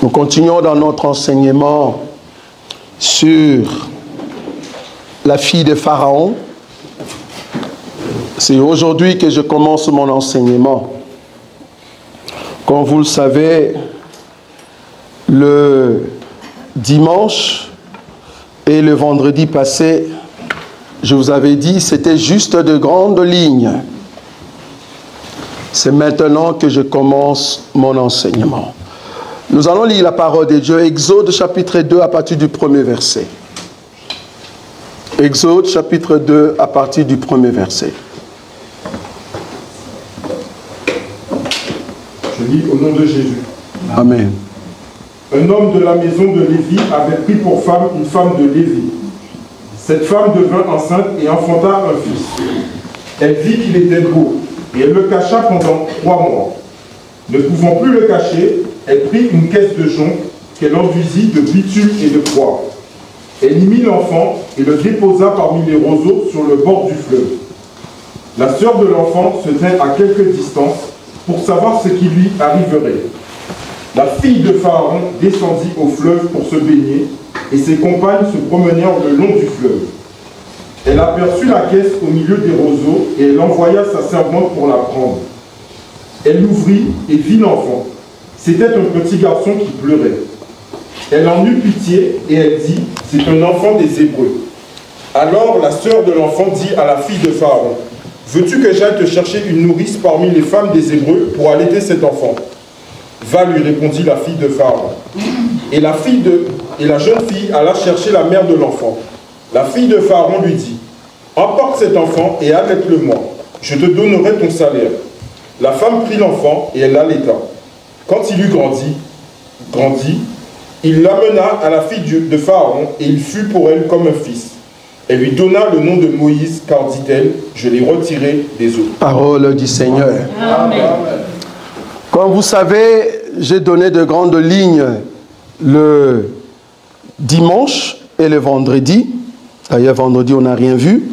Nous continuons dans notre enseignement sur la fille de Pharaon. C'est aujourd'hui que je commence mon enseignement. Comme vous le savez, le dimanche et le vendredi passé, je vous avais dit, c'était juste de grandes lignes. C'est maintenant que je commence mon enseignement. Nous allons lire la parole de Dieu, Exode chapitre 2 à partir du premier verset. Exode chapitre 2 à partir du premier verset. Je lis au nom de Jésus. Amen. Un homme de la maison de Lévi avait pris pour femme une femme de Lévi. Cette femme devint enceinte et enfanta un fils. Elle vit qu'il était beau et elle le cacha pendant 3 mois. Ne pouvant plus le cacher, elle prit une caisse de jonc qu'elle enduisit de bitume et de poivre. Elle y mit l'enfant et le déposa parmi les roseaux sur le bord du fleuve. La sœur de l'enfant se tint à quelque distance pour savoir ce qui lui arriverait. La fille de Pharaon descendit au fleuve pour se baigner et ses compagnes se promenèrent le long du fleuve. Elle aperçut la caisse au milieu des roseaux et elle envoya sa servante pour la prendre. Elle l'ouvrit et vit l'enfant. C'était un petit garçon qui pleurait. Elle en eut pitié et elle dit, « C'est un enfant des Hébreux. » Alors la sœur de l'enfant dit à la fille de Pharaon, « Veux-tu que j'aille te chercher une nourrice parmi les femmes des Hébreux pour allaiter cet enfant ?» « Va, lui répondit la fille de Pharaon. Et la jeune fille alla chercher la mère de l'enfant. La fille de Pharaon lui dit, « Emporte cet enfant et allaite-le-moi. Je te donnerai ton salaire. » La femme prit l'enfant et elle l'allaita. Quand il eut grandi, il l'amena à la fille de Pharaon et il fut pour elle comme un fils. Elle lui donna le nom de Moïse, car, dit-elle, je l'ai retiré des eaux. Parole du Seigneur. Amen. Comme vous savez, j'ai donné de grandes lignes le dimanche et le vendredi. D'ailleurs, vendredi, on n'a rien vu.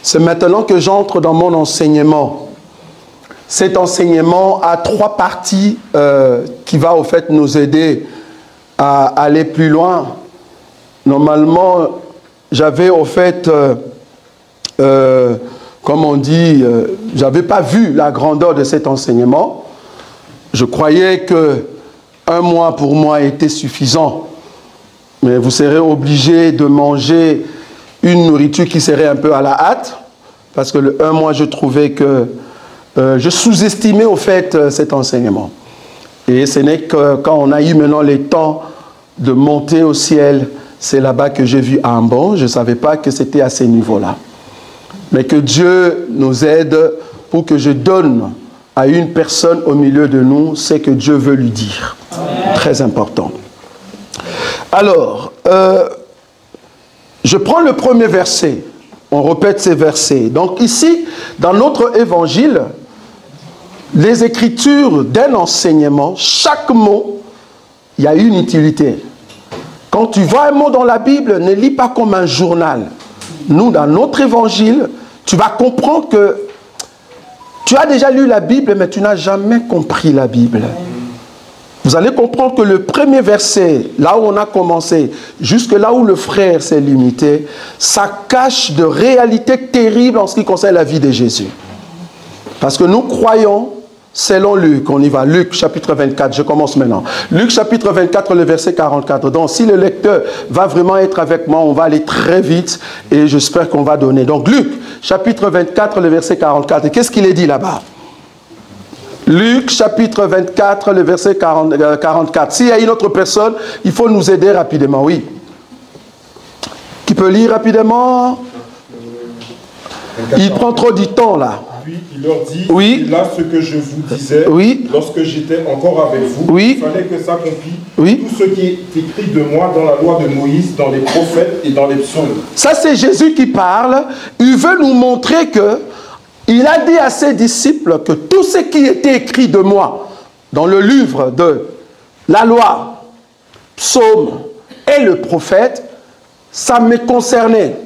C'est maintenant que j'entre dans mon enseignement. Cet enseignement a 3 parties qui va au fait nous aider à aller plus loin. Normalement, j'avais au fait, comme on dit, j'avais pas vu la grandeur de cet enseignement. Je croyais que 1 mois pour moi était suffisant. Mais vous serez obligé de manger une nourriture qui serait un peu à la hâte. Parce que le 1 mois, je trouvais que je sous-estimais au fait cet enseignement. Et ce n'est que quand on a eu maintenant le temps de monter au ciel, c'est là-bas que j'ai vu un bon. Je ne savais pas que c'était à ce niveau-là. Mais que Dieu nous aide pour que je donne à une personne au milieu de nous ce que Dieu veut lui dire. Amen. Très important. Alors, je prends le premier verset. On répète ces versets. Donc ici, dans notre évangile, les écritures d'un enseignement, chaque mot, il y a une utilité. Quand tu vois un mot dans la Bible, ne lis pas comme un journal. Nous, dans notre évangile, tu vas comprendre que tu as déjà lu la Bible, mais tu n'as jamais compris la Bible. Vous allez comprendre que le premier verset, là où on a commencé, jusque là où le frère s'est limité, ça cache de réalités terribles en ce qui concerne la vie de Jésus. Parce que nous croyons, selon Luc, on y va, Luc chapitre 24, je commence maintenant. Luc chapitre 24, le verset 44. Donc si le lecteur va vraiment être avec moi, on va aller très vite et j'espère qu'on va donner. Donc Luc chapitre 24, le verset 44. Et qu'est-ce qu'il est dit là-bas? Luc chapitre 24, le verset 44. S'il y a une autre personne, il faut nous aider rapidement, oui. Qui peut lire rapidement? Il prend trop du temps là. Puis il leur dit, oui. Là ce que je vous disais, oui. Lorsque j'étais encore avec vous, oui. Il fallait que s'accomplisse oui. Tout ce qui est écrit de moi dans la loi de Moïse, dans les prophètes et dans les psaumes. Ça c'est Jésus qui parle. Il veut nous montrer que il a dit à ses disciples que tout ce qui était écrit de moi dans le livre de la loi, psaume et le prophète, ça me concernait.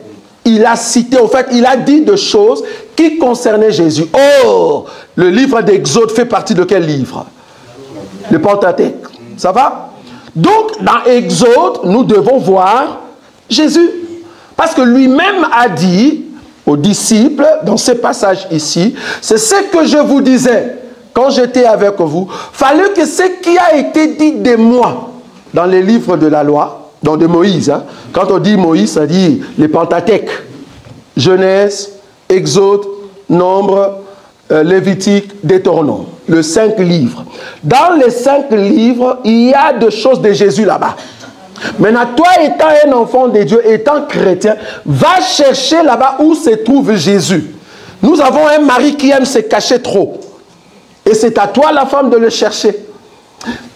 Il a cité, au fait, il a dit des choses qui concernaient Jésus. Oh, le livre d'Exode fait partie de quel livre? Le Pentateuque. Ça va? Donc, dans Exode, nous devons voir Jésus. Parce que lui-même a dit aux disciples, dans ce passage ici, c'est ce que je vous disais quand j'étais avec vous. Fallait que ce qui a été dit de moi dans les livres de la loi, dans de Moïse, hein. Quand on dit Moïse, ça dit les Pentatèques, Genèse, Exode, Nombre, Lévitique, Deutéronome, les 5 livres. Dans les 5 livres, il y a des choses de Jésus là-bas. Maintenant, toi étant un enfant de Dieu, étant chrétien, va chercher là-bas où se trouve Jésus. Nous avons un mari qui aime se cacher trop. Et c'est à toi, la femme, de le chercher.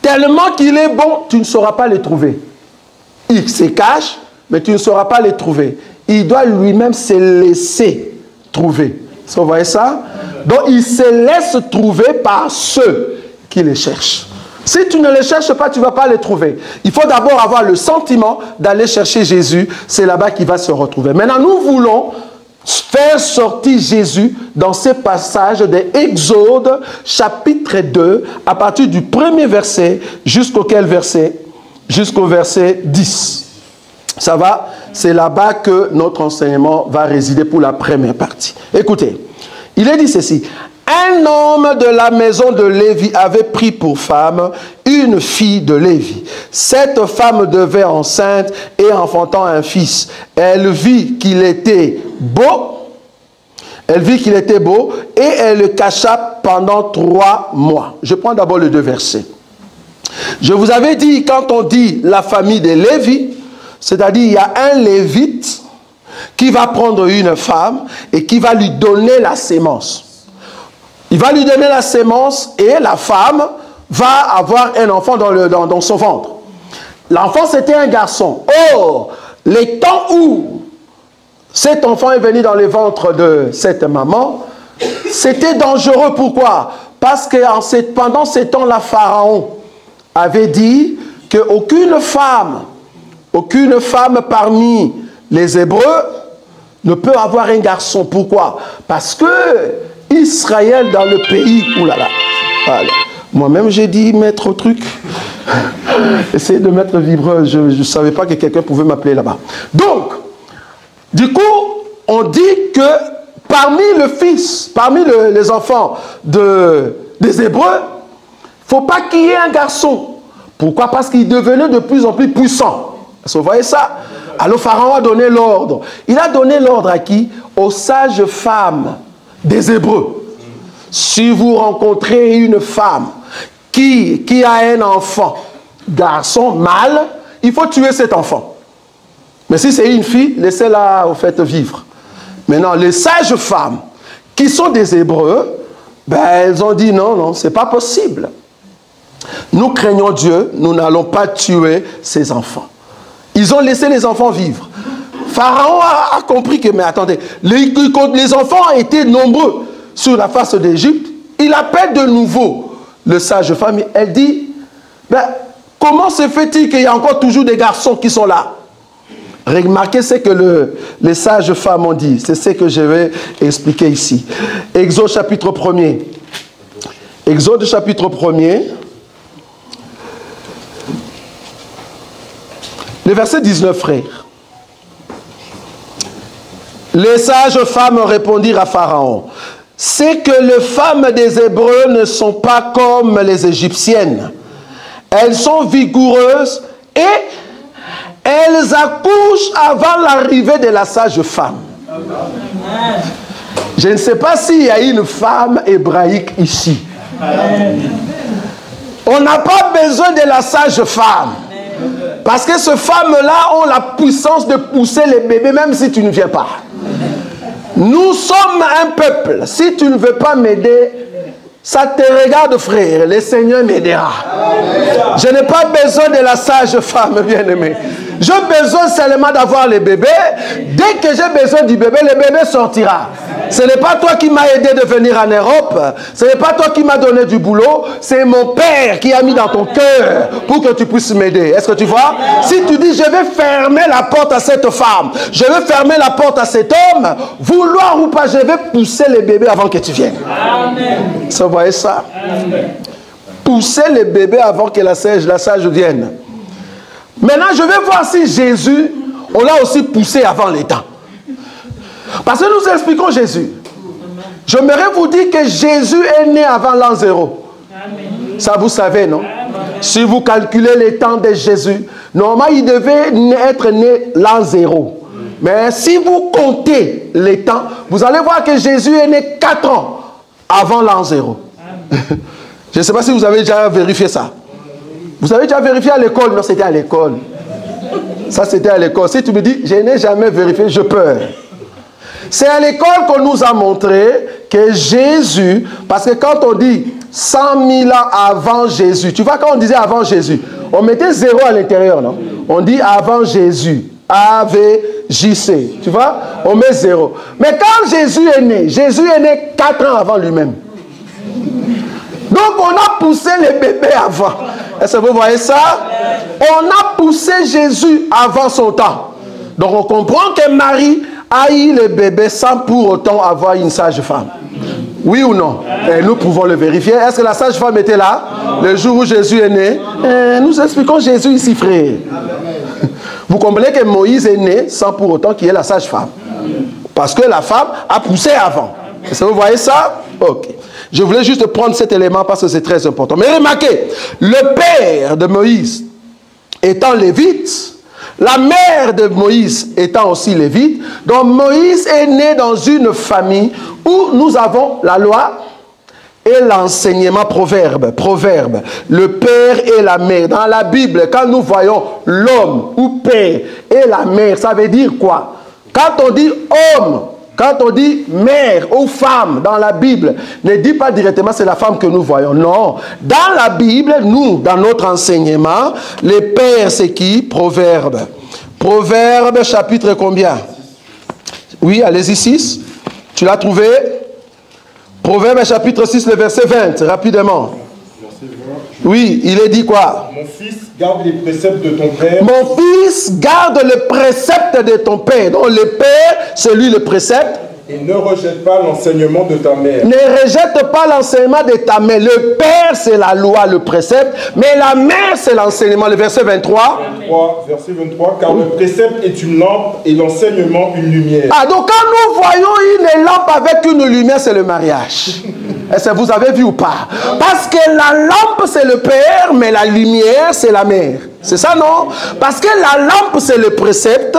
Tellement qu'il est bon, tu ne sauras pas le trouver. Il se cache, mais tu ne sauras pas le trouver. Il doit lui-même se laisser trouver. Vous voyez ça? Donc, il se laisse trouver par ceux qui le cherchent. Si tu ne les cherches pas, tu ne vas pas les trouver. Il faut d'abord avoir le sentiment d'aller chercher Jésus. C'est là-bas qu'il va se retrouver. Maintenant, nous voulons faire sortir Jésus dans ces passages de Exode, chapitre 2, à partir du premier verset, jusqu'au quel verset? Jusqu'au verset 10. Ça va? C'est là-bas que notre enseignement va résider pour la première partie. Écoutez, il est dit ceci. Un homme de la maison de Lévi avait pris pour femme une fille de Lévi. Cette femme devait enceinte et enfantant un fils. Elle vit qu'il était beau. Elle vit qu'il était beau et elle le cacha pendant 3 mois. Je prends d'abord les 2 versets. Je vous avais dit, quand on dit la famille de Lévi, c'est-à-dire il y a un Lévite qui va prendre une femme et qui va lui donner la sémence. Il va lui donner la sémence et la femme va avoir un enfant dans son ventre. L'enfant, c'était un garçon. Or, les temps où cet enfant est venu dans le ventre de cette maman, c'était dangereux. Pourquoi? Parce que pendant ces temps-là, Pharaon avait dit qu'aucune femme parmi les Hébreux ne peut avoir un garçon. Pourquoi? Parce que Israël dans le pays, oulala, voilà. Moi-même j'ai dit mettre au truc, essayer de mettre vibreur, je ne savais pas que quelqu'un pouvait m'appeler là-bas. Donc, du coup, on dit que parmi les enfants des Hébreux, il ne faut pas qu'il y ait un garçon. Pourquoi? Parce qu'il devenait de plus en plus puissant. Vous voyez ça? Alors Pharaon a donné l'ordre. Il a donné l'ordre à qui? Aux sages femmes des Hébreux. Si vous rencontrez une femme qui a un enfant, garçon, mâle, il faut tuer cet enfant. Mais si c'est une fille, laissez-la au fait vivre. Maintenant, les sages femmes qui sont des Hébreux, ben, elles ont dit non, c'est pas possible. Nous craignons Dieu, nous n'allons pas tuer ces enfants. Ils ont laissé les enfants vivre. Pharaon a compris que, mais attendez, les enfants étaient nombreux sur la face d'Égypte. Il appelle de nouveau le sage femme. Elle dit, ben, comment se fait-il qu'il y a encore toujours des garçons qui sont là? Remarquez ce que les sages femmes ont dit. C'est ce que je vais expliquer ici. Exode chapitre 1er. Exode chapitre 1er. Le verset 19, frère. Les sages femmes répondirent à Pharaon, c'est que les femmes des Hébreux ne sont pas comme les Égyptiennes. Elles sont vigoureuses et elles accouchent avant l'arrivée de la sage femme. Je ne sais pas s'il y a une femme hébraïque ici. On n'a pas besoin de la sage femme. Parce que ces femmes-là ont la puissance de pousser les bébés même si tu ne viens pas. Nous sommes un peuple. Si tu ne veux pas m'aider, ça te regarde, frère. Le Seigneur m'aidera. Je n'ai pas besoin de la sage femme, bien-aimée. J'ai besoin seulement d'avoir le bébé. Dès que j'ai besoin du bébé, le bébé sortira. Ce n'est pas toi qui m'as aidé de venir en Europe. Ce n'est pas toi qui m'as donné du boulot. C'est mon Père qui a mis dans ton cœur pour que tu puisses m'aider. Est-ce que tu vois? Si tu dis, je vais fermer la porte à cette femme, je vais fermer la porte à cet homme, vouloir ou pas, je vais pousser le bébé avant que tu viennes. Amen. Vous voyez ça? Amen. Pousser le bébé avant que la sage vienne. Maintenant, je vais voir si Jésus, on l'a aussi poussé avant les temps. Parce que nous expliquons Jésus. J'aimerais vous dire que Jésus est né avant l'an 0. Ça, vous savez, non? Si vous calculez les temps de Jésus, normalement, il devait être né l'an 0. Mais si vous comptez les temps, vous allez voir que Jésus est né 4 ans avant l'an 0. Je ne sais pas si vous avez déjà vérifié ça. Vous avez déjà vérifié à l'école? Non, c'était à l'école. Ça, c'était à l'école. Si tu me dis, je n'ai jamais vérifié, je peux. C'est à l'école qu'on nous a montré que Jésus, parce que quand on dit 100 000 ans avant Jésus, tu vois, quand on disait avant Jésus, on mettait 0 à l'intérieur, non? On dit avant Jésus, A-V-J-C, tu vois, on met 0. Mais quand Jésus est né 4 ans avant lui-même. Donc on a poussé les bébés avant. Est-ce que vous voyez ça? On a poussé Jésus avant son temps. Donc on comprend que Marie a eu le bébé sans pour autant avoir une sage-femme. Oui ou non? Et nous pouvons le vérifier. Est-ce que la sage-femme était là le jour où Jésus est né? Nous expliquons Jésus ici, frère. Vous comprenez que Moïse est né sans pour autant qu'il y ait la sage-femme. Parce que la femme a poussé avant. Est-ce que vous voyez ça? Ok. Je voulais juste prendre cet élément parce que c'est très important. Mais remarquez, le père de Moïse étant lévite, la mère de Moïse étant aussi lévite, donc Moïse est né dans une famille où nous avons la loi et l'enseignement proverbe. Le père et la mère. Dans la Bible, quand nous voyons l'homme ou père et la mère, ça veut dire quoi? Quand on dit homme, quand on dit mère ou femme dans la Bible, ne dit pas directement c'est la femme que nous voyons. Non. Dans la Bible, nous, dans notre enseignement, les pères, c'est qui? Proverbe. Proverbe, chapitre combien? Oui, allez-y, 6. Tu l'as trouvé? Proverbe, chapitre 6, le verset 20, rapidement. Oui, il est dit quoi? Mon fils, garde les préceptes de ton père. Mon fils, garde le précepte de ton père. Donc le père, c'est lui le précepte. Et ne rejette pas l'enseignement de ta mère. Ne rejette pas l'enseignement de ta mère. Le père, c'est la loi, le précepte. Mais la mère, c'est l'enseignement. Le verset 23. Verset 23. Car le précepte est une lampe et l'enseignement une lumière. Ah, donc quand nous voyons une lampe avec une lumière, c'est le mariage. Est-ce que vous avez vu ou pas? Parce que la lampe, c'est le père, mais la lumière, c'est la mère. C'est ça, non? Parce que la lampe, c'est le précepte,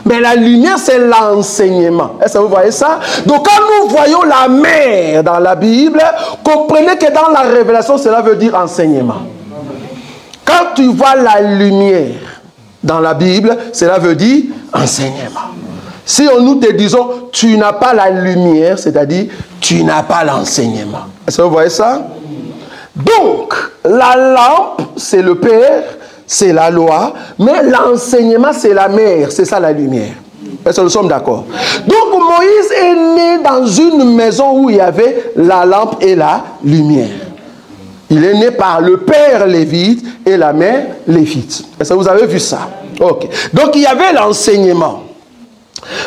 mais la lumière, c'est l'enseignement. Est-ce que vous voyez ça? Donc, quand nous voyons la mère dans la Bible, comprenez que dans la révélation, cela veut dire enseignement. Quand tu vois la lumière dans la Bible, cela veut dire enseignement. Si nous te disons, tu n'as pas la lumière, c'est-à-dire, tu n'as pas l'enseignement. Est-ce que vous voyez ça? Donc, la lampe, c'est le père, c'est la loi, mais l'enseignement, c'est la mère, c'est ça la lumière. Est-ce que nous sommes d'accord? Donc, Moïse est né dans une maison où il y avait la lampe et la lumière. Il est né par le père lévite et la mère lévite. Est-ce que vous avez vu ça? Ok. Donc, il y avait l'enseignement.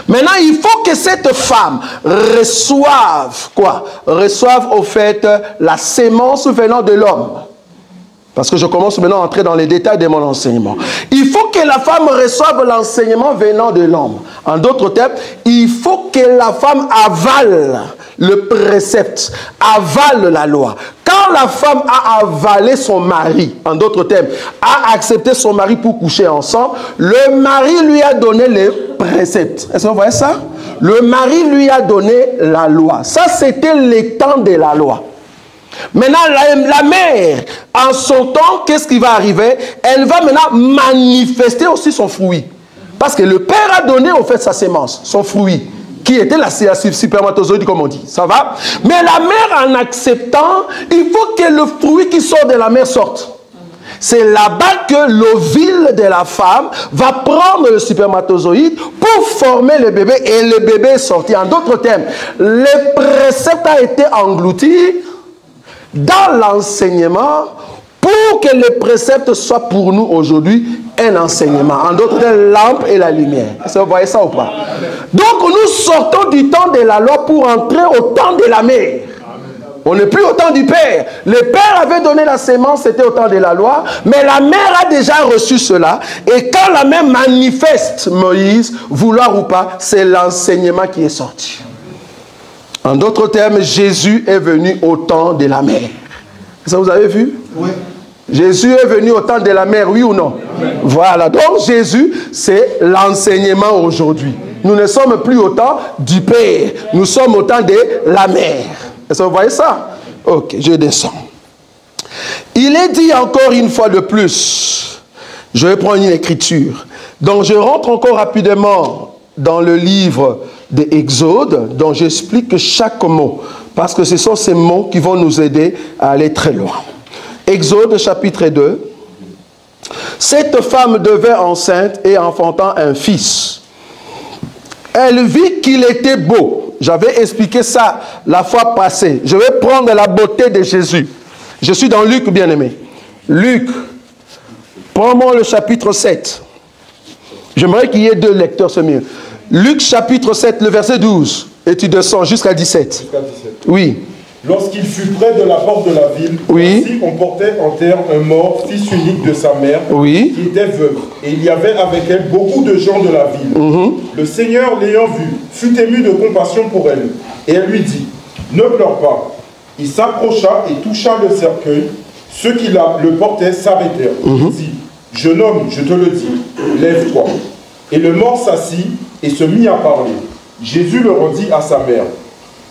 Maintenant, il faut que cette femme reçoive quoi? Reçoive au fait la sémence venant de l'homme. Parce que je commence maintenant à entrer dans les détails de mon enseignement. Il faut que la femme reçoive l'enseignement venant de l'homme. En d'autres termes, il faut que la femme avale le précepte, avale la loi. Quand la femme a avalé son mari, en d'autres termes, a accepté son mari pour coucher ensemble, le mari lui a donné les préceptes. Est-ce que vous voyez ça? Le mari lui a donné la loi. Ça, c'était le temps de la loi. Maintenant, la mère, en son temps, qu'est-ce qui va arriver? Elle va maintenant manifester aussi son fruit. Parce que le père a donné au fait sa sémence, son fruit, qui était la spermatozoïde, comme on dit. Ça va? Mais la mère, en acceptant, il faut que le fruit qui sort de la mère sorte. C'est là-bas que l'ovule de la femme va prendre le spermatozoïde pour former le bébé et le bébé est sorti. En d'autres termes, le précepte a été englouti dans l'enseignement pour que le précepte soit pour nous aujourd'hui un enseignement. En d'autres termes, lampe et la lumière. Est-ce que vous voyez ça ou pas? Donc nous sortons du temps de la loi pour entrer au temps de la mère. On n'est plus au temps du Père. Le Père avait donné la sémence, c'était au temps de la loi, mais la mère a déjà reçu cela. Et quand la mère manifeste Moïse, vouloir ou pas, c'est l'enseignement qui est sorti. En d'autres termes, Jésus est venu au temps de la mère. Ça, vous avez vu? Oui. Jésus est venu au temps de la mère, oui ou non? Oui. Voilà, donc Jésus, c'est l'enseignement aujourd'hui. Nous ne sommes plus au temps du Père, nous sommes au temps de la mère. Est-ce que vous voyez ça? Ok, je descends. Il est dit encore une fois de plus, je vais prendre une écriture. Donc je rentre encore rapidement dans le livre de Exode, dont j'explique chaque mot, parce que ce sont ces mots qui vont nous aider à aller très loin. Exode chapitre 2. Cette femme devint enceinte et enfantant un fils. Elle vit qu'il était beau. J'avais expliqué ça la fois passée. Je vais prendre la beauté de Jésus. Je suis dans Luc, bien-aimé. Luc, prends-moi le chapitre 7. J'aimerais qu'il y ait 2 lecteurs, c'est mieux. Luc chapitre 7, le verset 12. Et tu descends jusqu'à 17. Jusqu'à 17. Oui. Lorsqu'il fut près de la porte de la ville, oui. Ainsi on portait en terre un mort, fils unique de sa mère, oui. qui était veuve. Et il y avait avec elle beaucoup de gens de la ville. Le Seigneur, l'ayant vue, fut ému de compassion pour elle. Et elle lui dit, ne pleure pas. Il s'approcha et toucha le cercueil. Ceux qui le portaient s'arrêtèrent. Il dit, jeune homme, je te le dis, lève-toi. Et le mort s'assit et se mit à parler. Jésus le rendit à sa mère.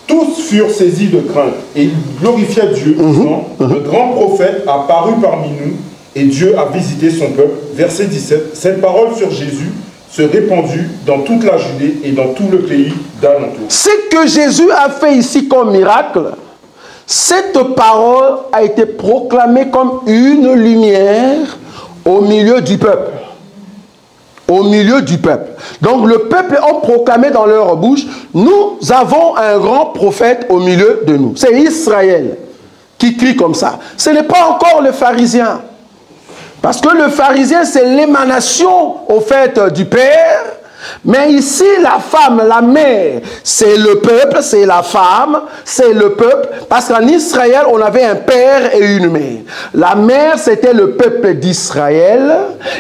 Tous furent saisis de crainte et ils glorifiaient Dieu, disant, le grand prophète a paru parmi nous et Dieu a visité son peuple. Verset 17, cette parole sur Jésus se répandit dans toute la Judée et dans tout le pays d'alentour. Ce que Jésus a fait ici comme miracle, cette parole a été proclamée comme une lumière au milieu du peuple. Au milieu du peuple. Donc le peuple a proclamé dans leur bouche, nous avons un grand prophète au milieu de nous. C'est Israël qui crie comme ça. Ce n'est pas encore le pharisien. Parce que le pharisien, c'est l'émanation au fait du Père. Mais ici, la femme, la mère, c'est le peuple, c'est la femme, c'est le peuple. Parce qu'en Israël, on avait un père et une mère. La mère, c'était le peuple d'Israël.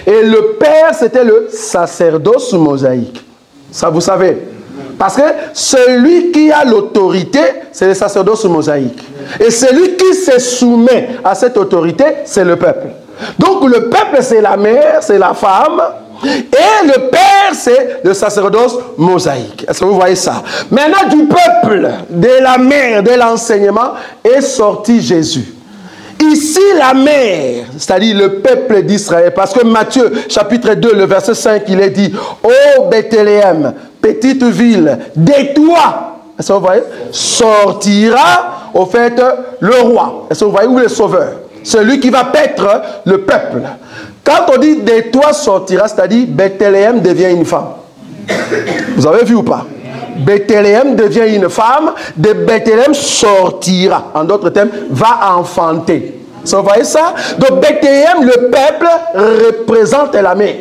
Et le père, c'était le sacerdoce mosaïque. Ça, vous savez. Parce que celui qui a l'autorité, c'est le sacerdoce mosaïque. Et celui qui se soumet à cette autorité, c'est le peuple. Donc le peuple, c'est la mère, c'est la femme. Et le père, c'est le sacerdoce mosaïque. Est-ce que vous voyez ça? Maintenant, du peuple, de la mère, de l'enseignement, est sorti Jésus. Ici, la mère, c'est-à-dire le peuple d'Israël, parce que Matthieu, chapitre 2, le verset 5, il est dit, ô Bethléem, petite ville, de toi, est-ce que vous voyez? Sortira, au fait, le roi. Est-ce que vous voyez? Ou le sauveur? Celui qui va paître le peuple. Quand on dit de toi sortira, c'est-à-dire Bethléem devient une femme. Vous avez vu ou pas? Bethléem devient une femme, de Bethléem sortira. En d'autres termes, va enfanter. Vous voyez ça? Donc Bethléem, le peuple, représente la mère.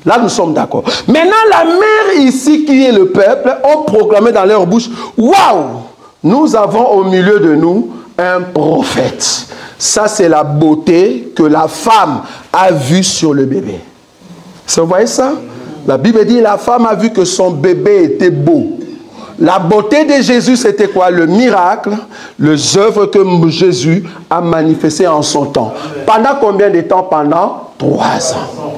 Là, nous sommes d'accord. Maintenant, la mère ici, qui est le peuple, ont proclamé dans leur bouche, waouh, nous avons au milieu de nous un prophète. Ça, c'est la beauté que la femme a vue sur le bébé. Vous voyez ça? La Bible dit, la femme a vu que son bébé était beau. La beauté de Jésus, c'était quoi? Le miracle, les œuvres que Jésus a manifestées en son temps. Pendant combien de temps? Pendant 3 ans.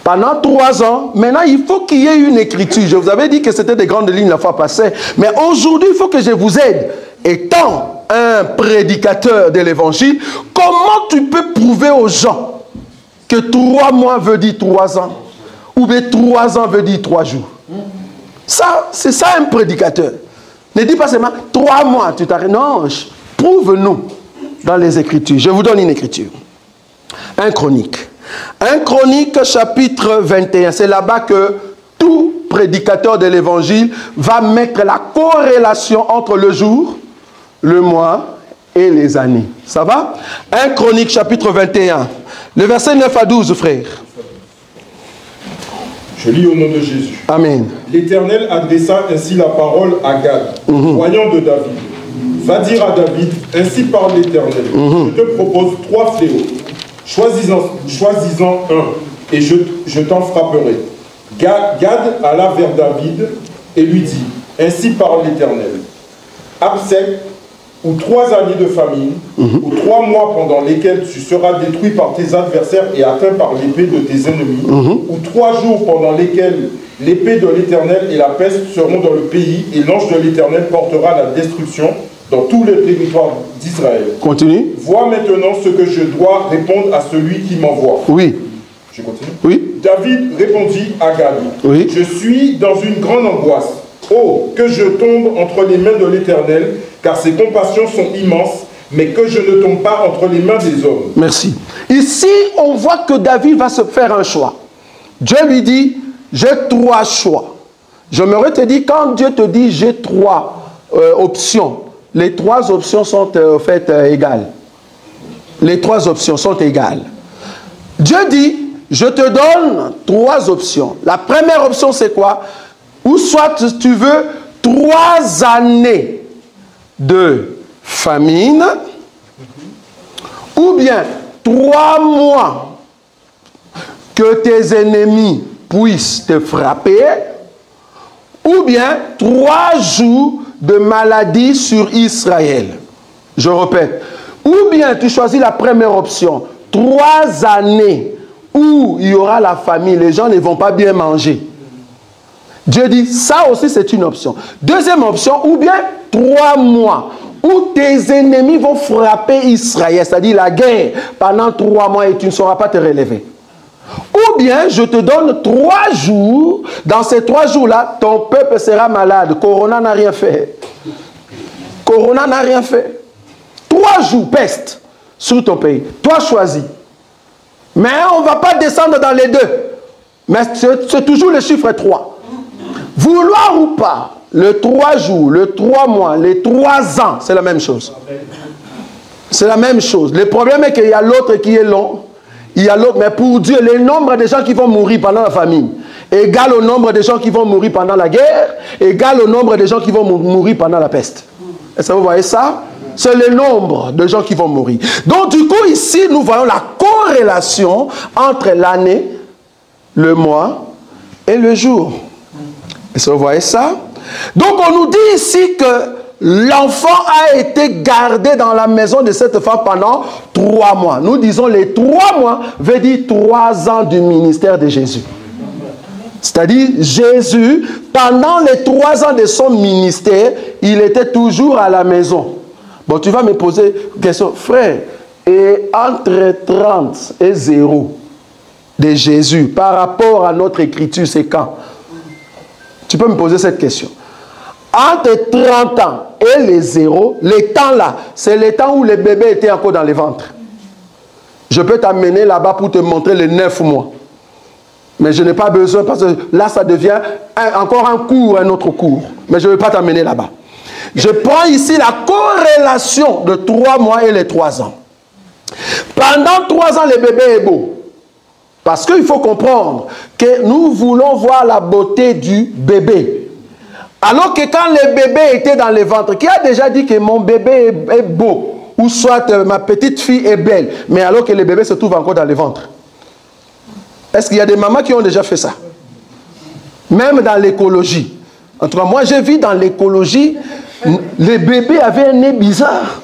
Pendant 3 ans, maintenant, il faut qu'il y ait une écriture. Je vous avais dit que c'était des grandes lignes la fois passée. Mais aujourd'hui, il faut que je vous aide. Étant un prédicateur de l'évangile, comment tu peux prouver aux gens que 3 mois veut dire 3 ans? Ou bien 3 ans veut dire 3 jours? Ça, c'est ça un prédicateur. Ne dis pas seulement 3 mois, tu t'arrêtes. Non, prouve-nous dans les Écritures. Je vous donne une écriture. 1 Chronique. 1 Chronique chapitre 21. C'est là-bas que tout prédicateur de l'évangile va mettre la corrélation entre le jour, le mois et les années. Ça va? 1 Chronique chapitre 21. Le verset 9 à 12, frère. Je lis au nom de Jésus. Amen. L'Éternel adressa ainsi la parole à Gad, voyant de David. Va dire à David, ainsi parle l'Éternel. Je te propose 3 fléaux. Choisis-en un, et je t'en frapperai. Gad alla vers David et lui dit, ainsi parle l'Éternel. Absec, ou 3 années de famine, ou 3 mois pendant lesquels tu seras détruit par tes adversaires et atteint par l'épée de tes ennemis, ou 3 jours pendant lesquels l'épée de l'Éternel et la peste seront dans le pays, et l'ange de l'Éternel portera la destruction dans tous les territoires d'Israël. Continue. Vois maintenant ce que je dois répondre à celui qui m'envoie. Oui. Je continue. Oui. David répondit à Gad, oui. Je suis dans une grande angoisse. Oh, que je tombe entre les mains de l'Éternel, car ses compassions sont immenses, mais que je ne tombe pas entre les mains des hommes. Merci. Ici, on voit que David va se faire un choix. Dieu lui dit, j'ai 3 choix. J'aimerais te dire, quand Dieu te dit, j'ai 3 options, les 3 options sont en fait égales. Les 3 options sont égales. Dieu dit, je te donne 3 options. La première option, c'est quoi? Ou soit tu veux 3 années de famine, ou bien 3 mois que tes ennemis puissent te frapper, ou bien 3 jours de maladie sur Israël. Je répète. Ou bien tu choisis la première option, 3 années où il y aura la famine, les gens ne vont pas bien manger. Dieu dit, ça aussi c'est une option. Deuxième option, ou bien 3 mois où tes ennemis vont frapper Israël, c'est-à-dire la guerre pendant 3 mois et tu ne sauras pas te relever. Ou bien je te donne 3 jours, dans ces 3 jours-là, ton peuple sera malade. Corona n'a rien fait. Corona n'a rien fait. 3 jours peste sur ton pays. Toi choisis. Mais on ne va pas descendre dans les 2. Mais c'est toujours le chiffre 3. Vouloir ou pas, le 3 jours, le 3 mois, les 3 ans, c'est la même chose. C'est la même chose. Le problème est qu'il y a l'autre qui est long. Il y a l'autre, mais pour Dieu, le nombre de gens qui vont mourir pendant la famine égal au nombre de gens qui vont mourir pendant la guerre, égal au nombre de gens qui vont mourir pendant la peste. Est-ce que vous voyez ça? C'est le nombre de gens qui vont mourir. Donc du coup, ici, nous voyons la corrélation entre l'année, le mois et le jour. Est-ce que vous voyez ça? Donc on nous dit ici que l'enfant a été gardé dans la maison de cette femme pendant 3 mois. Nous disons les 3 mois veut dire 3 ans du ministère de Jésus. C'est-à-dire Jésus, pendant les 3 ans de son ministère, il était toujours à la maison. Bon, tu vas me poser une question. Frère, et entre 30 et 0 de Jésus, par rapport à notre écriture, c'est quand? Tu peux me poser cette question. Entre 30 ans et les 0, les temps là, c'est les temps où les bébés étaient encore dans les ventres. Je peux t'amener là-bas pour te montrer les 9 mois. Mais je n'ai pas besoin parce que là, ça devient encore un cours, un autre cours. Mais je ne vais pas t'amener là-bas. Je prends ici la corrélation de 3 mois et les 3 ans. Pendant 3 ans, le bébé est beau. Parce qu'il faut comprendre que nous voulons voir la beauté du bébé. Alors que quand le bébé était dans le ventre, qui a déjà dit que mon bébé est beau, ou soit ma petite fille est belle, mais alors que le bébé se trouve encore dans le ventre? Est-ce qu'il y a des mamans qui ont déjà fait ça? Même dans l'écologie. En tout cas, moi j'ai vu dans l'écologie, les bébés avaient un nez bizarre.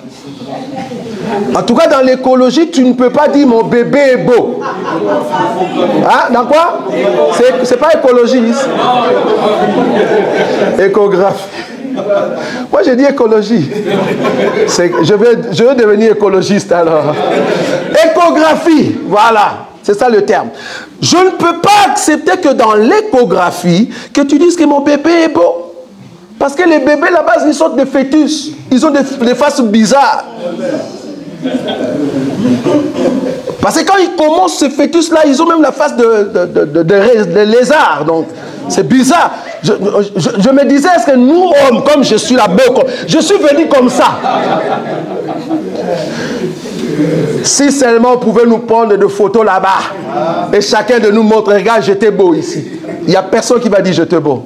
En tout cas, dans l'écologie, tu ne peux pas dire mon bébé est beau. Hein? Dans quoi? C'est pas écologie. Échographie. Moi, j'ai dit écologie. Je veux devenir écologiste alors. Échographie, voilà. C'est ça le terme. Je ne peux pas accepter que dans l'échographie, que tu dises que mon bébé est beau. Parce que les bébés, là-bas, ils sont des fœtus. Ils ont des faces bizarres. Parce que quand ils commencent ce fœtus-là, ils ont même la face de lézard. Donc, c'est bizarre. Je me disais, est-ce que nous, hommes, comme je suis là-bas, je suis venu comme ça. Si seulement on pouvait nous prendre de photos là-bas. Et chacun de nous montre, regarde, j'étais beau ici. Il n'y a personne qui va dire j'étais beau.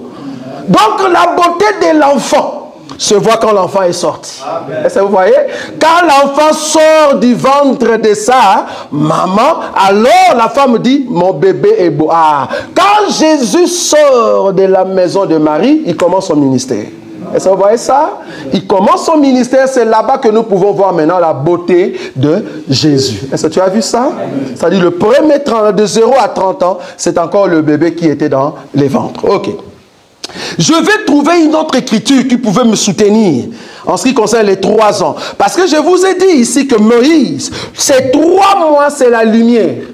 Donc, la beauté de l'enfant. se voit quand l'enfant est sorti. Est-ce que vous voyez? Quand l'enfant sort du ventre de sa maman, alors la femme dit, mon bébé est beau. Ah, quand Jésus sort de la maison de Marie, il commence son ministère. Est-ce que vous voyez ça? Il commence son ministère, c'est là-bas que nous pouvons voir maintenant la beauté de Jésus. Est-ce que tu as vu ça? C'est-à-dire le premier de 0 à 30 ans, c'est encore le bébé qui était dans les ventres. Ok. Je vais trouver une autre écriture qui pouvait me soutenir en ce qui concerne les 3 ans. Parce que je vous ai dit ici que Moïse, ces 3 mois, c'est la lumière.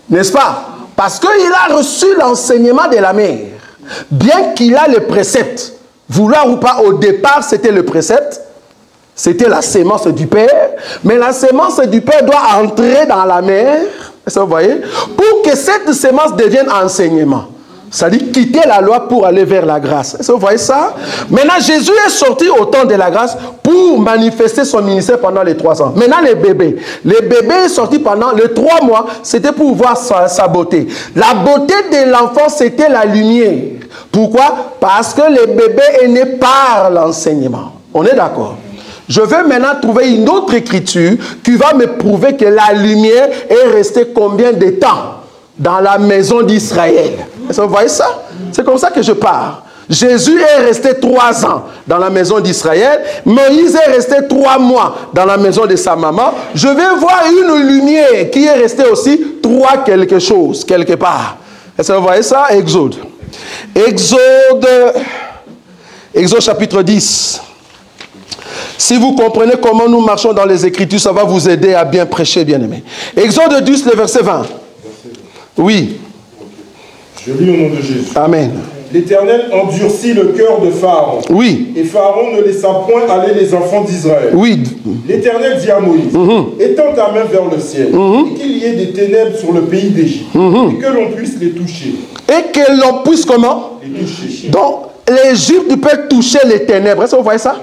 N'est-ce pas? Parce qu'il a reçu l'enseignement de la mère. Bien qu'il a les préceptes. Vouloir ou pas, au départ, c'était le précepte. C'était la sémence du Père. Mais la sémence du Père doit entrer dans la mère. Est-ce que vous voyez? Pour que cette sémence devienne enseignement. C'est-à-dire quitter la loi pour aller vers la grâce. Est-ce que vous voyez ça? Maintenant, Jésus est sorti au temps de la grâce pour manifester son ministère pendant les 3 ans. Maintenant, les bébés. Les bébés sont sortis pendant les 3 mois. C'était pour voir sa beauté. La beauté de l'enfant, c'était la lumière. Pourquoi? Parce que les bébés est né par l'enseignement. On est d'accord? Je vais maintenant trouver une autre écriture qui va me prouver que la lumière est restée combien de temps dans la maison d'Israël. Est-ce que vous voyez ça? C'est comme ça que je pars. Jésus est resté 3 ans dans la maison d'Israël. Moïse est resté 3 mois dans la maison de sa maman. Je vais voir une lumière qui est restée aussi 3 quelque chose, quelque part. Est-ce que vous voyez ça? Exode. Exode chapitre 10. Si vous comprenez comment nous marchons dans les Écritures, ça va vous aider à bien prêcher, bien-aimé. Exode 10, le verset 20. Oui. Je lis au nom de Jésus. Amen. L'Éternel endurcit le cœur de Pharaon. Oui. Et Pharaon ne laissa point aller les enfants d'Israël. Oui. L'Éternel dit à Moïse, étends ta main vers le ciel, et qu'il y ait des ténèbres sur le pays d'Égypte, et que l'on puisse les toucher. Et que l'on puisse comment? Les toucher. Donc, l'Égypte peut toucher les ténèbres. Est-ce que vous voyez ça?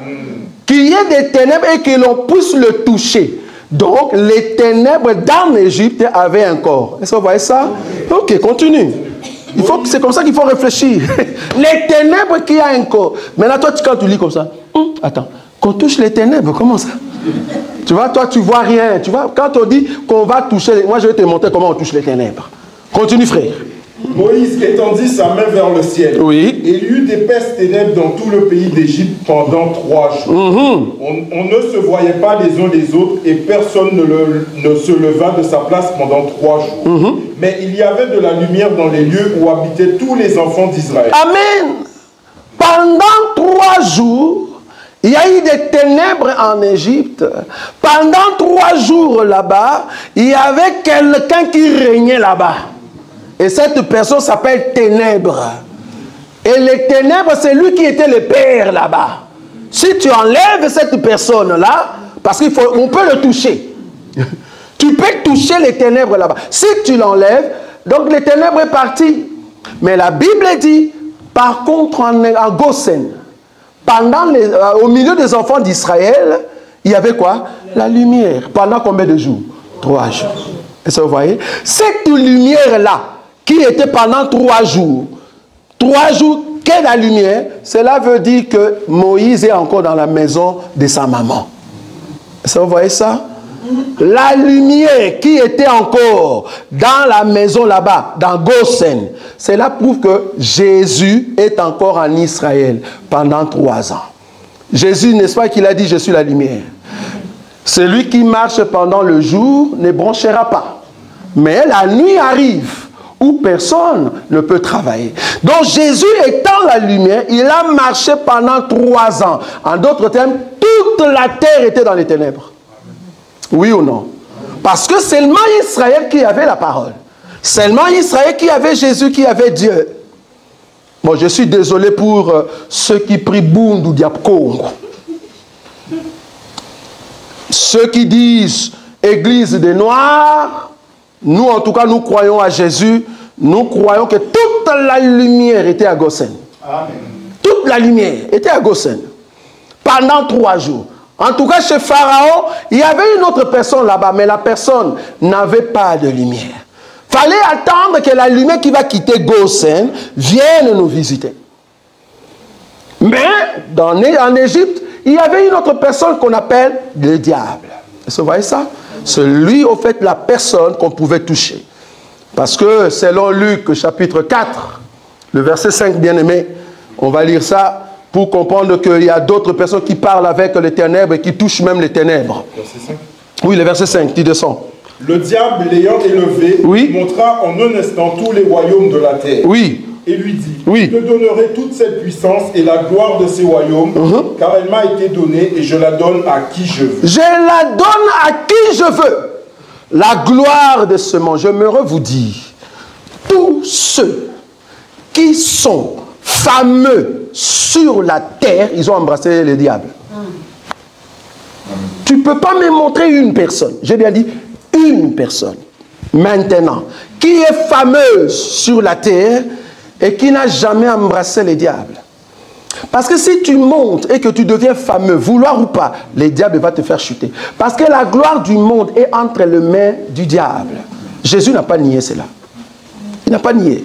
Qu'il y ait des ténèbres et que l'on puisse le toucher. Donc, les ténèbres dans l'Égypte avaient un corps. Est-ce que vous voyez ça? Ok, continue. C'est comme ça qu'il faut réfléchir. Les ténèbres qui a un corps. Maintenant, toi, quand tu lis comme ça, attends, qu'on touche les ténèbres, comment ça? Tu vois, toi, tu vois rien. Tu vois, quand on dit qu'on va toucher, moi, je vais te montrer comment on touche les ténèbres. Continue, frère. Moïse étendit sa main vers le ciel. Oui. Et il y eut d'épaisses ténèbres dans tout le pays d'Égypte pendant 3 jours. On ne se voyait pas les uns les autres et personne ne se leva de sa place pendant 3 jours. Mais il y avait de la lumière dans les lieux où habitaient tous les enfants d'Israël. Amen. Pendant 3 jours, il y a eu des ténèbres en Égypte. Pendant 3 jours là-bas, il y avait quelqu'un qui régnait là-bas. Et cette personne s'appelle Ténèbres. Et les ténèbres, c'est lui qui était le père là-bas. Si tu enlèves cette personne-là, parce qu'on peut le toucher. Tu peux toucher les ténèbres là-bas. Si tu l'enlèves, donc les ténèbres est parti. Mais la Bible dit, par contre, en Goshen, au milieu des enfants d'Israël, il y avait quoi? La lumière. Pendant combien de jours? 3 jours. Est-ce que vous voyez? Cette lumière-là, qui était pendant 3 jours. 3 jours, qu'est la lumière? Cela veut dire que Moïse est encore dans la maison de sa maman. Est-ce que vous voyez ça? La lumière qui était encore dans la maison là-bas, dans Goshen, cela prouve que Jésus est encore en Israël pendant 3 ans. Jésus, n'est-ce pas qu'il a dit, je suis la lumière. Celui qui marche pendant le jour ne bronchera pas. Mais la nuit arrive où personne ne peut travailler. Donc Jésus étant la lumière, il a marché pendant 3 ans. En d'autres termes, toute la terre était dans les ténèbres. Oui ou non? Parce que seulement Israël qui avait la parole. Seulement Israël qui avait Jésus, qui avait Dieu. Bon, je suis désolé pour ceux qui prient Bundu Diapkongo. Ceux qui disent Église des Noirs, nous en tout cas, nous croyons à Jésus. Nous croyons que toute la lumière était à Goshen. Amen. Toute la lumière était à Goshen. Pendant 3 jours. En tout cas, chez Pharaon, il y avait une autre personne là-bas, mais la personne n'avait pas de lumière. Fallait attendre que la lumière qui va quitter Goshen vienne nous visiter. Mais en Égypte, il y avait une autre personne qu'on appelle le diable. Vous voyez ça? C'est lui, au fait, la personne qu'on pouvait toucher. Parce que selon Luc, chapitre 4, le verset 5, bien aimé, on va lire ça pour comprendre qu'il y a d'autres personnes qui parlent avec les ténèbres et qui touchent même les ténèbres. Verset 5. Oui, le verset 5, tu descends. Le diable, l'ayant élevé, oui, montra en un instant tous les royaumes de la terre. Oui. Et lui dit, oui, je te donnerai toute cette puissance et la gloire de ces royaumes, car elle m'a été donnée et je la donne à qui je veux. Je la donne à qui je veux. La gloire de ce monde. J'aimerais vous dire, tous ceux qui sont fameux sur la terre, ils ont embrassé le diable. Tu ne peux pas me montrer une personne, j'ai bien dit une personne, maintenant, qui est fameuse sur la terre et qui n'a jamais embrassé le diable. Parce que si tu montes et que tu deviens fameux, vouloir ou pas, le diable va te faire chuter. Parce que la gloire du monde est entre les mains du diable. Jésus n'a pas nié cela. Il n'a pas nié.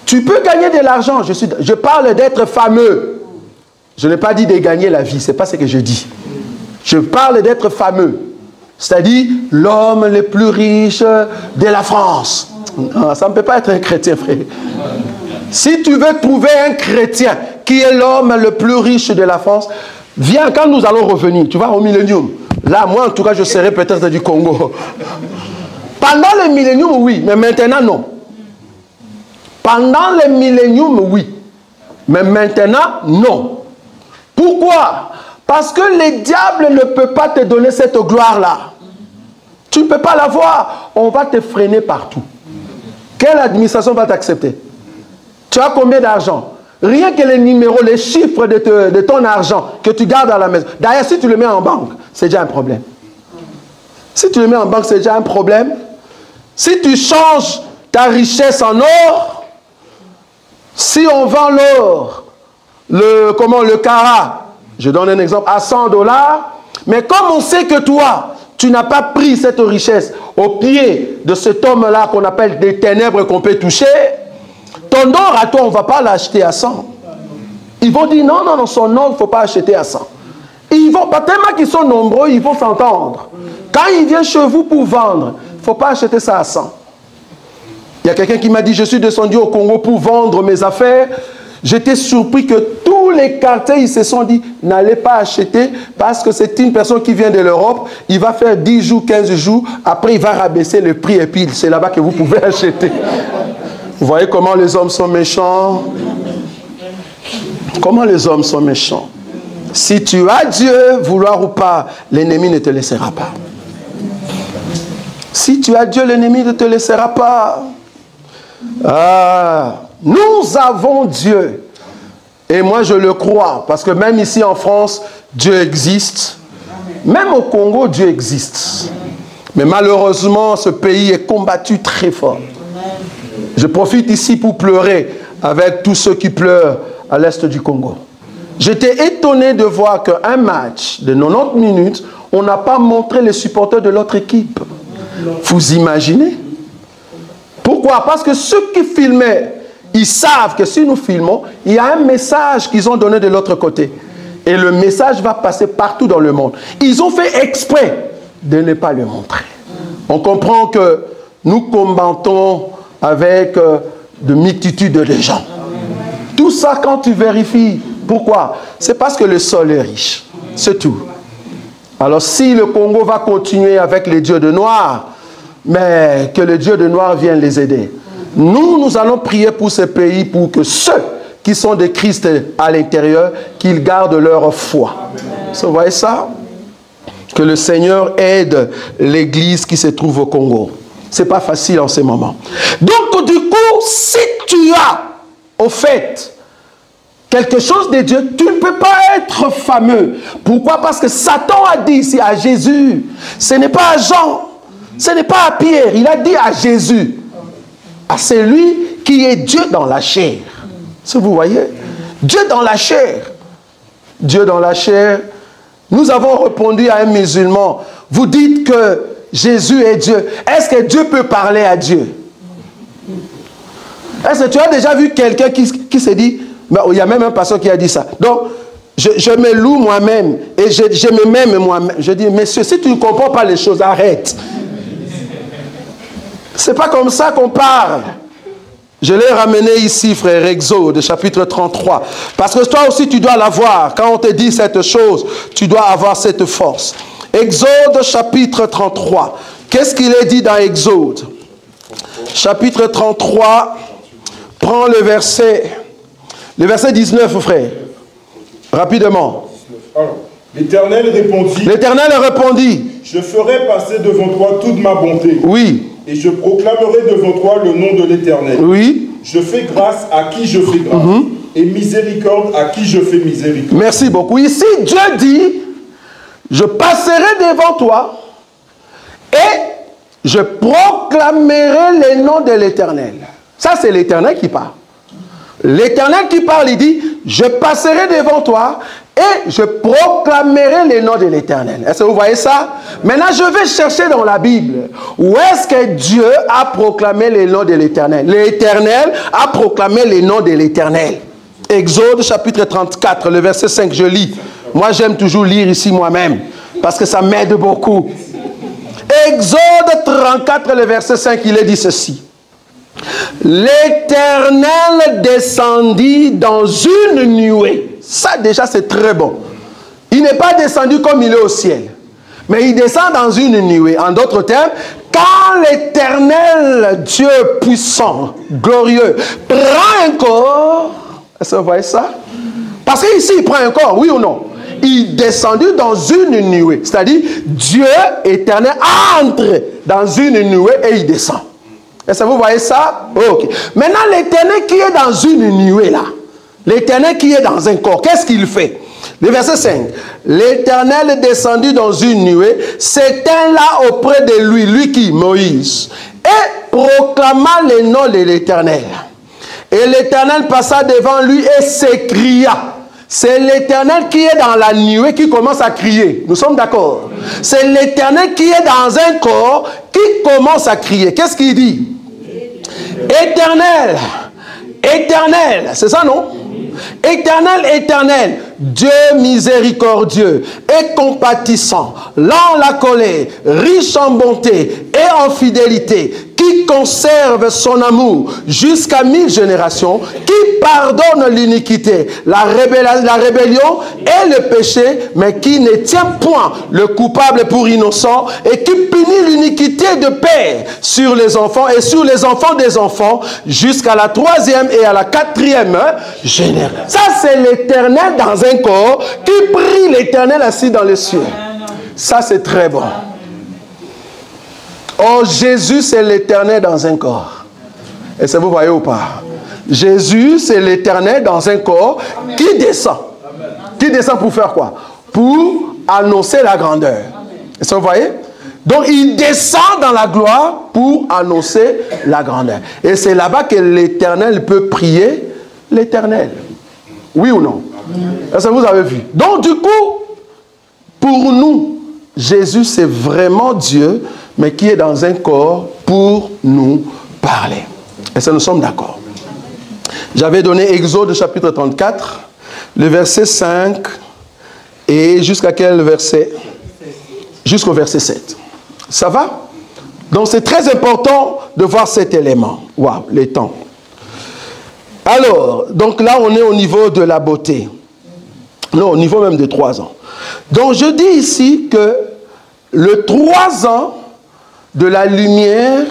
Tu peux gagner de l'argent, je parle d'être fameux. Je n'ai pas dit de gagner la vie, ce n'est pas ce que je dis. Je parle d'être fameux. C'est-à-dire l'homme le plus riche de la France. Non, ça ne peut pas être un chrétien, frère. Si tu veux trouver un chrétien qui est l'homme le plus riche de la France, viens quand nous allons revenir, tu vas au millénium. Là, moi en tout cas, je serai peut-être du Congo. Pendant le millénium, oui, mais maintenant, non. Pendant le millénium, oui. Mais maintenant, non. Pourquoi? Parce que le diable ne peut pas te donner cette gloire-là. Tu ne peux pas l'avoir. On va te freiner partout. Quelle administration va t'accepter? Tu as combien d'argent? Rien que les numéros, les chiffres de ton argent que tu gardes à la maison. D'ailleurs, si tu le mets en banque, c'est déjà un problème. Si tu le mets en banque, c'est déjà un problème. Si tu changes ta richesse en or, si on vend l'or, le carat, je donne un exemple, à 100 $, mais comme on sait que toi, tu n'as pas pris cette richesse au pied de cet homme-là qu'on appelle des ténèbres qu'on peut toucher, ton or à toi, on ne va pas l'acheter à 100. Ils vont dire non, non, non, son or, il ne faut pas acheter à 100. Ils vont, pas tellement qu'ils sont nombreux, ils vont s'entendre. Quand ils viennent chez vous pour vendre, il ne faut pas acheter ça à 100. Il y a quelqu'un qui m'a dit, je suis descendu au Congo pour vendre mes affaires. J'étais surpris que tous les quartiers, ils se sont dit, n'allez pas acheter parce que c'est une personne qui vient de l'Europe. Il va faire 10 jours, 15 jours. Après, il va rabaisser le prix et puis c'est là-bas que vous pouvez acheter. Vous voyez comment les hommes sont méchants? Comment les hommes sont méchants? Si tu as Dieu, vouloir ou pas, l'ennemi ne te laissera pas. Si tu as Dieu, l'ennemi ne te laissera pas. Nous avons Dieu. Et moi, je le crois. Parce que même ici en France, Dieu existe. Même au Congo, Dieu existe. Mais malheureusement, ce pays est combattu très fort. Je profite ici pour pleurer avec tous ceux qui pleurent à l'est du Congo. J'étais étonné de voir qu'un match de 90 minutes, on n'a pas montré les supporters de l'autre équipe. Vous imaginez? Pourquoi? Parce que ceux qui filmaient, ils savent que si nous filmons, il y a un message qu'ils ont donné de l'autre côté. Et le message va passer partout dans le monde. Ils ont fait exprès de ne pas le montrer. On comprend que nous combattons avec de multitudes de gens. Tout ça, quand tu vérifies, pourquoi? C'est parce que le sol est riche. C'est tout. Alors si le Congo va continuer avec les dieux de noir, mais que le Dieu de noir vienne les aider. Nous allons prier pour ce pays, pour que ceux qui sont de Christ à l'intérieur, qu'ils gardent leur foi. Vous voyez ça? Que le Seigneur aide l'église qui se trouve au Congo. Ce n'est pas facile en ce moment. Donc du coup, si tu as, au fait, quelque chose de Dieu, tu ne peux pas être fameux. Pourquoi? Parce que Satan a dit ici à Jésus, ce n'est pas à Jean, ce n'est pas à Pierre, il a dit à Jésus, à celui qui est Dieu dans la chair. Si vous voyez, Dieu dans la chair. Dieu dans la chair. Nous avons répondu à un musulman, vous dites que Jésus est Dieu. Est-ce que Dieu peut parler à Dieu? Est-ce que tu as déjà vu quelqu'un qui se dit, Mais il y a même un pasteur qui a dit ça. Donc, je me loue moi-même et je me m'aime moi-même. Je dis, monsieur, si tu ne comprends pas les choses, arrête. C'est pas comme ça qu'on parle. Je l'ai ramené ici, frère, Exode, chapitre 33. Parce que toi aussi, tu dois l'avoir. Quand on te dit cette chose, tu dois avoir cette force. Exode, chapitre 33. Qu'est-ce qu'il est dit dans Exode? Chapitre 33, prends le verset 19, frère. Rapidement. L'Éternel répondit. L'Éternel répondit. Je ferai passer devant toi toute ma bonté. Oui. Et je proclamerai devant toi le nom de l'Éternel. Oui. Je fais grâce à qui je fais grâce. Et miséricorde à qui je fais miséricorde. Merci beaucoup. Ici, Dieu dit, je passerai devant toi et je proclamerai les noms de l'Éternel. Ça, c'est l'Éternel qui parle. L'Éternel qui parle, il dit, je passerai devant toi et je proclamerai les noms de l'Éternel. Est-ce que vous voyez ça? Maintenant, je vais chercher dans la Bible où est-ce que Dieu a proclamé les noms de l'Éternel. L'Éternel a proclamé les noms de l'Éternel. Exode chapitre 34, le verset 5, je lis. Moi, j'aime toujours lire ici moi-même parce que ça m'aide beaucoup. Exode 34, le verset 5, il est dit ceci. L'Éternel descendit dans une nuée. Ça déjà c'est très bon. Il n'est pas descendu comme il est au ciel, mais il descend dans une nuée. En d'autres termes, quand l'Éternel Dieu puissant, glorieux, prend un corps, est-ce que vous voyez ça? Parce qu'ici il prend un corps, oui ou non? Il est descendu dans une nuée. C'est-à-dire, Dieu éternel entre dans une nuée et il descend. Est-ce que vous voyez ça? Ok. Maintenant, l'Éternel qui est dans une nuée là, l'Éternel qui est dans un corps, qu'est-ce qu'il fait? Le verset 5. L'Éternel est descendu dans une nuée, s'éteint là auprès de lui, lui qui? Moïse, et proclama les noms de l'Éternel. Et l'Éternel passa devant lui et s'écria. C'est l'Éternel qui est dans la nuée qui commence à crier. Nous sommes d'accord? C'est l'Éternel qui est dans un corps qui commence à crier. Qu'est-ce qu'il dit? Éternel, éternel, c'est ça non? Éternel, éternel, Dieu miséricordieux et compatissant, lent la colère, riche en bonté et en fidélité, qui conserve son amour jusqu'à 1000 générations, qui pardonne l'iniquité, la rébellion et le péché, mais qui ne tient point le coupable pour innocent et qui punit l'iniquité de père sur les enfants et sur les enfants des enfants jusqu'à la 3e et à la 4e génération. Ça, c'est l'Éternel dans un corps qui prie l'Éternel assis dans les cieux. Ça, c'est très bon. Oh, Jésus, c'est l'Éternel dans un corps. Est-ce que vous voyez ou pas? Jésus, c'est l'Éternel dans un corps qui descend. Qui descend pour faire quoi? Pour annoncer la grandeur. Est-ce que vous voyez? Donc, il descend dans la gloire pour annoncer la grandeur. Et c'est là-bas que l'Éternel peut prier l'Éternel. Oui ou non? Est-ce que vous avez vu? Donc, du coup, pour nous, Jésus, c'est vraiment Dieu, mais qui est dans un corps pour nous parler. Est-ce que nous sommes d'accord? J'avais donné Exode chapitre 34, le verset 5, et jusqu'à quel verset? Jusqu'au verset 7. Ça va? Donc c'est très important de voir cet élément. Waouh, les temps. Alors, donc là on est au niveau de la beauté. Non, au niveau même de 3 ans. Donc je dis ici que le 3 ans de la lumière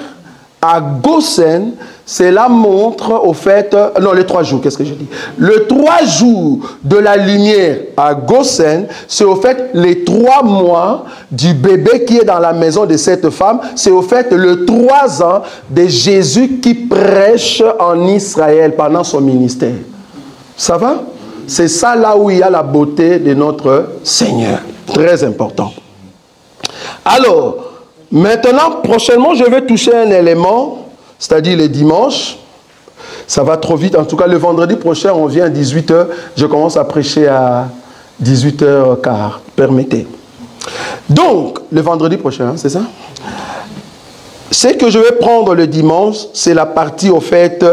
à Goshen, c'est la montre au fait... Non, les 3 jours, qu'est-ce que je dis? Le 3 jours de la lumière à Goshen, c'est au fait les 3 mois du bébé qui est dans la maison de cette femme. C'est au fait le 3 ans de Jésus qui prêche en Israël pendant son ministère. Ça va? C'est ça là où il y a la beauté de notre Seigneur. Très important. Alors, maintenant, prochainement, je vais toucher un élément, c'est-à-dire les dimanches. Ça va trop vite. En tout cas, le vendredi prochain, on vient à 18h. Je commence à prêcher à 18h15. Permettez. Donc, le vendredi prochain, c'est ça? Ce que je vais prendre le dimanche, c'est la partie, au fait,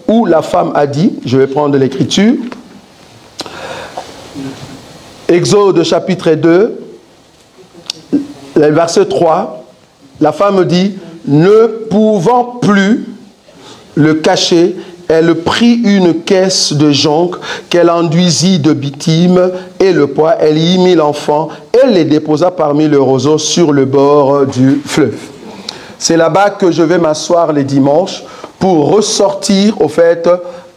où la femme a dit, je vais prendre l'écriture, Exode chapitre 2, le verset 3, la femme dit, ne pouvant plus le cacher, elle prit une caisse de jonc qu'elle enduisit de bitume et le poids, elle y mit l'enfant et les déposa parmi le roseau sur le bord du fleuve. C'est là-bas que je vais m'asseoir les dimanches pour ressortir, au fait,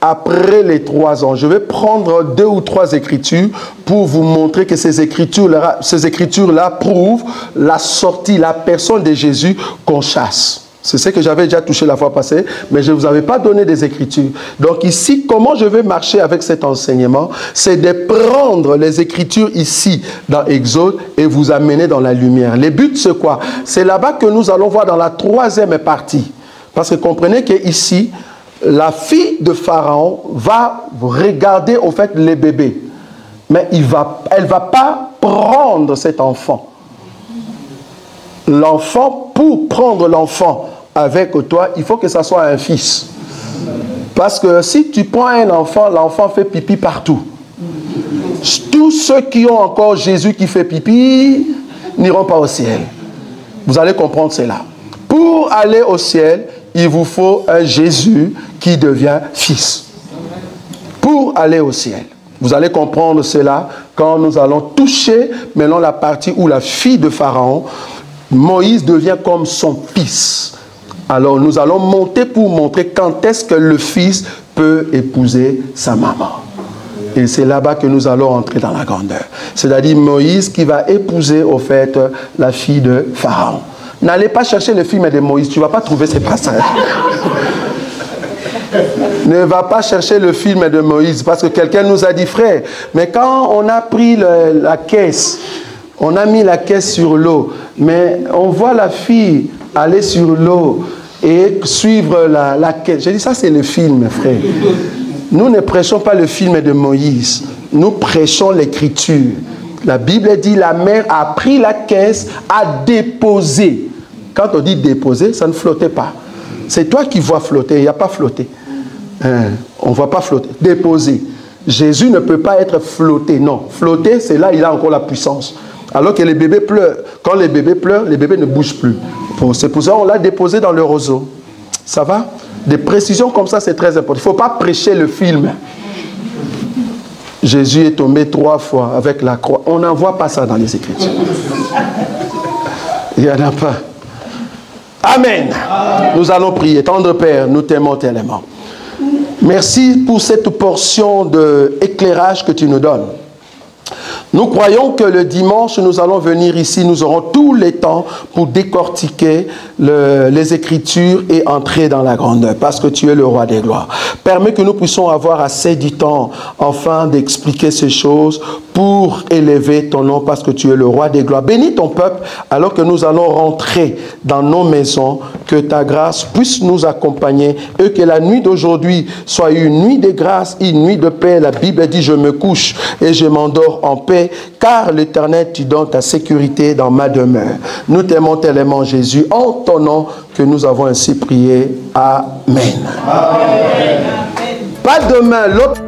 après les 3 ans. Je vais prendre 2 ou 3 écritures pour vous montrer que ces écritures-là prouvent la sortie, la personne de Jésus qu'on chasse. C'est ce que j'avais déjà touché la fois passée, mais je ne vous avais pas donné des écritures. Donc ici, comment je vais marcher avec cet enseignement? C'est de prendre les écritures ici, dans Exode, et vous amener dans la lumière. Les buts, c'est quoi? C'est là-bas que nous allons voir dans la 3e partie. Parce que comprenez qu'ici, la fille de Pharaon va regarder au fait les bébés. Mais elle ne va pas prendre cet enfant. L'enfant, pour prendre l'enfant avec toi, il faut que ça soit un fils. Parce que si tu prends un enfant, l'enfant fait pipi partout. Tous ceux qui ont encore Jésus qui fait pipi n'iront pas au ciel. Vous allez comprendre cela. Pour aller au ciel, il vous faut un Jésus qui devient fils. Pour aller au ciel. Vous allez comprendre cela quand nous allons toucher maintenant la partie où la fille de Pharaon, Moïse devient comme son fils. Alors nous allons monter pour montrer quand est-ce que le fils peut épouser sa maman. Et c'est là-bas que nous allons entrer dans la grandeur. C'est-à-dire Moïse qui va épouser au fait la fille de Pharaon. N'allez pas chercher le film de Moïse, tu ne vas pas trouver ces passages. Ne va pas chercher le film de Moïse parce que quelqu'un nous a dit, frère, mais quand on a pris la caisse, on a mis la caisse sur l'eau, mais on voit la fille aller sur l'eau et suivre la caisse. J'ai dit, ça c'est le film, frère. Nous ne prêchons pas le film de Moïse, nous prêchons l'écriture. La Bible dit, la mère a pris la caisse, a déposé. Quand on dit déposer, ça ne flottait pas. C'est toi qui vois flotter, il n'y a pas flotter. On ne voit pas flotter. Déposer. Jésus ne peut pas être flotté, non. Flotter, c'est là, il a encore la puissance. Alors que les bébés pleurent. Quand les bébés pleurent, les bébés ne bougent plus. Bon, c'est pour ça qu'on l'a déposé dans le roseau. Ça va? Des précisions comme ça, c'est très important. Il ne faut pas prêcher le film. Jésus est tombé 3 fois avec la croix. On n'en voit pas ça dans les Écritures. Il n'y en a pas. Amen. Nous allons prier. Tendre Père, nous t'aimons tellement. Merci pour cette portion d'éclairage que tu nous donnes. Nous croyons que le dimanche, nous allons venir ici, nous aurons tous les temps pour décortiquer les Écritures et entrer dans la grandeur, parce que tu es le roi des gloires. Permets que nous puissions avoir assez du temps, enfin, d'expliquer ces choses pour élever ton nom, parce que tu es le roi des gloires. Bénis ton peuple alors que nous allons rentrer dans nos maisons, que ta grâce puisse nous accompagner et que la nuit d'aujourd'hui soit une nuit de grâce, une nuit de paix. La Bible dit, je me couche et je m'endors en paix, car l'Éternel, tu donnes ta sécurité dans ma demeure. Nous t'aimons tellement, Jésus, en ton nom que nous avons ainsi prié. Amen. Amen. Pas demain, l'autre